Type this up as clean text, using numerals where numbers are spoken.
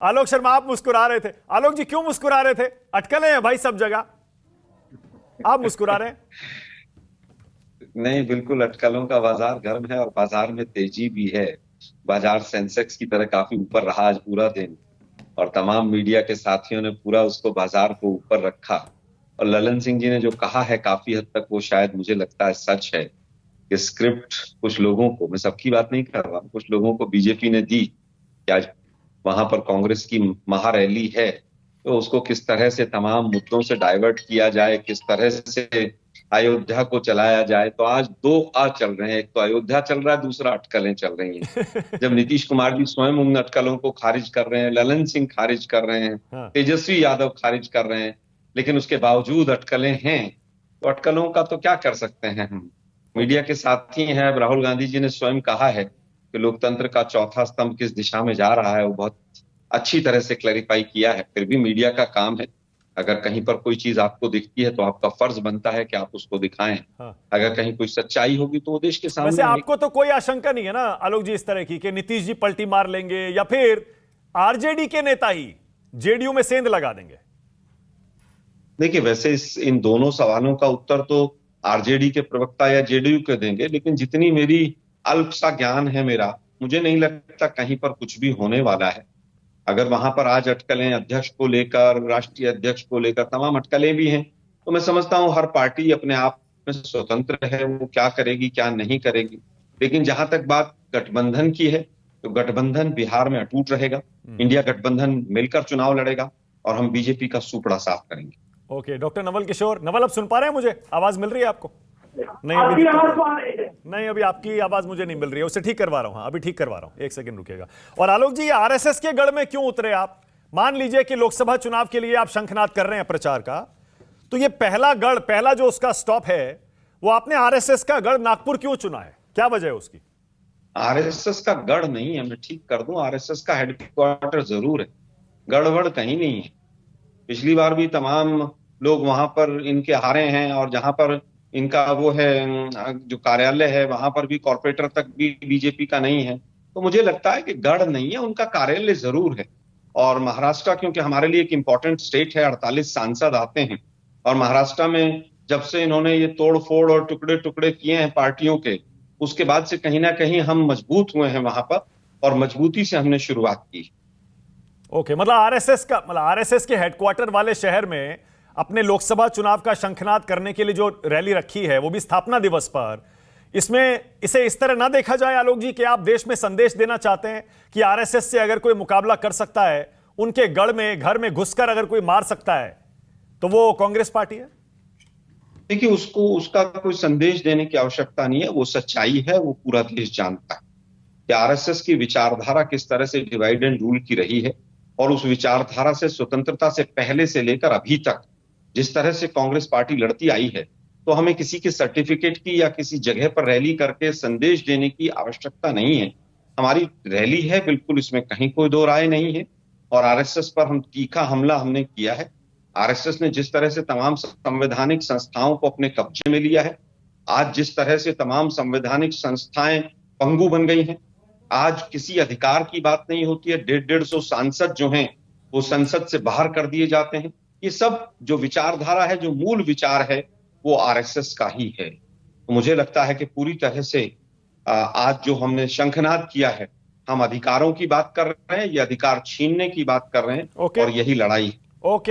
आलोक शर्मा, आप मुस्कुरा रहे थे। आलोक जी क्यों मुस्कुरा रहे थे? अटकलें हैं भाई सब जगह, आप मुस्कुरा रहे हैं। नहीं, बिल्कुल अटकलों का बाजार गर्म है और बाजार में तेजी भी है। बाजार सेंसेक्स की तरह काफी ऊपर रहा आज पूरा दिन। और तमाम मीडिया के साथियों ने पूरा उसको बाजार को ऊपर रखा। और ललन सिंह जी ने जो कहा है काफी हद तक वो शायद मुझे लगता है सच है कि स्क्रिप्ट कुछ लोगों को, मैं सबकी बात नहीं कर रहा हूं, कुछ लोगों को बीजेपी ने दी कि आज वहां पर कांग्रेस की महारैली है तो उसको किस तरह से तमाम मुद्दों से डाइवर्ट किया जाए, किस तरह से अयोध्या को चलाया जाए। तो आज दो चल रहे हैं, एक तो अयोध्या चल रहा है, दूसरा अटकलें चल रही हैं। जब नीतीश कुमार जी स्वयं उन अटकलों को खारिज कर रहे हैं, ललन सिंह खारिज कर रहे हैं, हाँ। तेजस्वी यादव खारिज कर रहे हैं, लेकिन उसके बावजूद अटकलें हैं। तो अटकलों का तो क्या कर सकते हैं हम। ओके। मीडिया के साथ ही हैं। अब राहुल गांधी जी ने स्वयं कहा है कि लोकतंत्र का चौथा स्तंभ किस दिशा में जा रहा है, वो बहुत अच्छी तरह से क्लैरिफाई किया है। फिर भी मीडिया का काम है, अगर कहीं पर कोई चीज आपको दिखती है तो आपका फर्ज बनता है कि आप उसको दिखाएं। हाँ। अगर कहीं कोई सच्चाई होगी तो वो देश के वैसे सामने आएगी। आपको तो कोई आशंका नहीं है ना आलोक जी इस तरह की कि नीतीश जी पलटी मार लेंगे या फिर आरजेडी के नेता ही जेडीयू में सेंध लगा देंगे? देखिए, वैसे इन दोनों सवालों का उत्तर तो आरजेडी के प्रवक्ता या जेडीयू के देंगे, लेकिन जितनी मेरी अल्प सा ज्ञान है मेरा, मुझे नहीं लगता कहीं पर कुछ भी होने वाला है। अगर वहां पर आज अटकलें अध्यक्ष को लेकर, राष्ट्रीय अध्यक्ष को लेकर तमाम अटकलें भी हैं, तो मैं समझता हूं हर पार्टी अपने आप में स्वतंत्र है, वो क्या करेगी क्या नहीं करेगी। लेकिन जहां तक बात गठबंधन की है, तो गठबंधन बिहार में अटूट रहेगा। इंडिया गठबंधन मिलकर चुनाव लड़ेगा और हम बीजेपी का सुपड़ा साफ करेंगे। ओके, डॉक्टर नवल किशोर, नवल अब सुन पा रहे हैं? मुझे आवाज मिल रही है आपको? नहीं, अभी आपकी दिक्कत आवाज है। तो आ रही है। नहीं, अभी आपकी आवाज मुझे नहीं मिल रही है, उसे ठीक करवा रहा हूं। हाँ, अभी ठीक करवा रहा हूं, एक सेकंड रुकिएगा। और आलोक जी, आरएसएस के गढ़ में क्यों उतरे आप? मान लीजिए कि लोकसभा चुनाव के लिए आप शंखनाद कर रहे हैं प्रचार का, तो ये पहला गढ़, पहला जो उसका स्टॉप है, वो आपने आरएसएस का गढ़ नागपुर क्यों चुना है? क्या वजह है उसकी? आरएसएस का गढ़ नहीं है, मैं ठीक कर दूं, आरएसएस का हेडक्वार्टर जरूर है, गढ़वड़ कहीं नहीं है। पिछली बार भी तमाम लोग वहां पर इनके हारे हैं, और जहां पर इनका वो है जो कार्यालय है, वहां पर भी कॉर्पोरेटर तक भी बीजेपी का नहीं है। तो मुझे लगता है कि गढ़ नहीं है, उनका कार्यालय जरूर है। और महाराष्ट्र क्योंकि हमारे लिए एक इंपॉर्टेंट स्टेट है, 48 सांसद आते हैं। और महाराष्ट्र में जब से इन्होंने ये तोड़ फोड़ और टुकड़े टुकड़े किए हैं पार्टियों के, उसके बाद से कहीं ना कहीं हम मजबूत हुए हैं वहां पर, और मजबूती से हमने शुरुआत की। ओके, मतलब आरएसएस के हेडक्वार्टर वाले शहर में अपने लोकसभा चुनाव का शंखनाद करने के लिए जो रैली रखी है, वो भी स्थापना दिवस पर, इसमें इसे इस तरह ना देखा जाए आलोक जी कि आप देश में संदेश देना चाहते हैं कि आरएसएस से अगर कोई मुकाबला कर सकता है, उनके गढ़ में, घर में घुसकर अगर कोई मार सकता है, तो वो कांग्रेस पार्टी है? देखिए, उसको उसका कोई संदेश देने की आवश्यकता नहीं है, वो सच्चाई है, वो पूरा देश जानता है कि आरएसएस की विचारधारा किस तरह से डिवाइड एंड रूल की रही है। और उस विचारधारा से स्वतंत्रता से पहले से लेकर अभी तक जिस तरह से कांग्रेस पार्टी लड़ती आई है, तो हमें किसी के सर्टिफिकेट की या किसी जगह पर रैली करके संदेश देने की आवश्यकता नहीं है। हमारी रैली है, बिल्कुल, इसमें कहीं कोई दो राय नहीं है। और आरएसएस पर हम तीखा हमला हमने किया है। आरएसएस ने जिस तरह से तमाम संवैधानिक संस्थाओं को अपने कब्जे में लिया है, आज जिस तरह से तमाम संवैधानिक संस्थाएं पंगु बन गई हैं, आज किसी अधिकार की बात नहीं होती है, 150-150 सांसद जो हैं वो संसद से बाहर कर दिए जाते हैं। ये सब जो विचारधारा है, जो मूल विचार है, वो आरएसएस का ही है। तो मुझे लगता है कि पूरी तरह से आज जो हमने शंखनाद किया है, हम अधिकारों की बात कर रहे हैं, ये अधिकार छीनने की बात कर रहे हैं, ओके। और यही लड़ाई है। ओके।